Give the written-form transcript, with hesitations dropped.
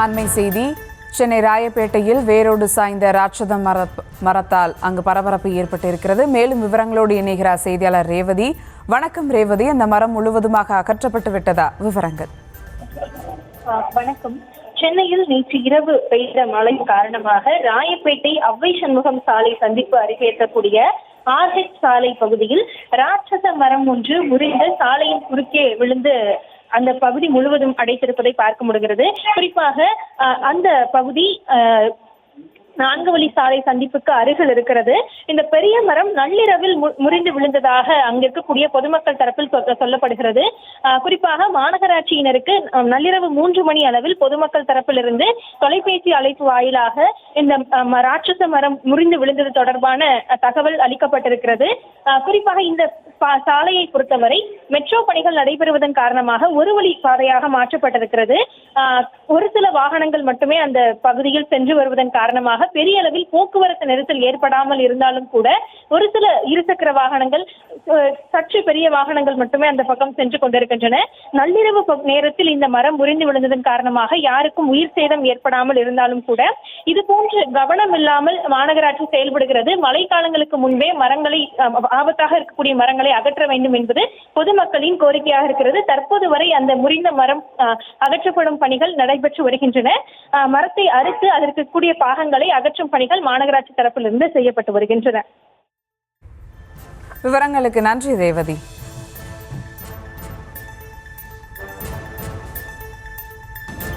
அண்மை செய்தி. சென்னை ராயப்பேட்டையில் வேரோடு சாய்ந்த ராட்சத மரத்தால் அங்கு பரபரப்பு ஏற்பட்டிருக்கிறது. மேலும் விவரங்களோடு இணைகிறார் செய்தியாளர் ரேவதி. வணக்கம் ரேவதி, அந்த மரம் முழுவதுமாக அகற்றப்பட்டு விட்டதா? விவரங்கள். வணக்கம். சென்னையில் நேற்று இரவு பெய்த மழை காரணமாக ராயப்பேட்டை அவ்வை சண்முகம் சாலை சந்திப்பு அருகே இருக்கக்கூடிய RH சாலை பகுதியில் ராட்சச மரம் ஒன்று முறிந்து சாலையின் குறுக்கே விழுந்து அந்த பகுதி முழுவதும் அடைத்திருப்பதை பார்க்க முடிகிறது. குறிப்பாக அந்த பகுதி 4 வழி சாலை சந்திப்புக்கு அருகில் இருக்கிறது. இந்த பெரிய மரம் நள்ளிரவில் முறிந்து விழுந்ததாக அங்கு இருக்கக்கூடிய பொதுமக்கள் தரப்பில் சொல்லப்படுகிறது. குறிப்பாக மாநகராட்சியினருக்கு நள்ளிரவு 3 மணி அளவில் பொதுமக்கள் தரப்பிலிருந்து தொலைபேசி அழைப்பு வாயிலாக இந்த ராட்சச மரம் முறிந்து விழுந்தது தொடர்பான தகவல் அளிக்கப்பட்டிருக்கிறது. குறிப்பாக இந்த சாலையை பொறுத்தவரை மெட்ரோ பணிகள் நடைபெறுவதன் காரணமாக ஒரு வழி பாதையாக மாற்றப்பட்டிருக்கிறது. ஒரு சில வாகனங்கள் மட்டுமே அந்த பகுதியில் சென்று வருவதன் காரணமாக பெரிய அளவில் போக்குவரத்து நெரிசல் ஏற்படாமல் இருந்தாலும் கூட ஒரு சில இருசக்கர வாகனங்கள், சற்று பெரிய வாகனங்கள் மட்டுமே அந்த பக்கம் சென்று கொண்டிருக்கின்றன. நள்ளிரவு நேரத்தில் இந்த மரம் முறிந்து விழுந்ததன் காரணமாக யாருக்கும் உயிர் சேதம் ஏற்படாமல் இருந்தாலும் கூட இது போன்று கவனம் இல்லாமல் மாநகராட்சி செயல்படுகிறது. மழைக்காலங்களுக்கு முன்பே மரங்களை, ஆபத்தாக இருக்கக்கூடிய மரங்களை அகற்ற வேண்டும் என்பது பொதுமக்களின் கோரிக்கையாக இருக்கிறது. தற்போது வரை அந்த முறிந்த மரம் அகற்றப்படும் பணிகள் நடைபெற்று வருகின்றன. மரத்தை அறுத்து அதற்கு கூடிய பாகங்களை அகற்றும் பணிகள் மாநகராட்சி தரப்பிலிருந்து செய்யப்பட்டு வருகின்றன. விவரங்களுக்கு நன்றி ரேவதி.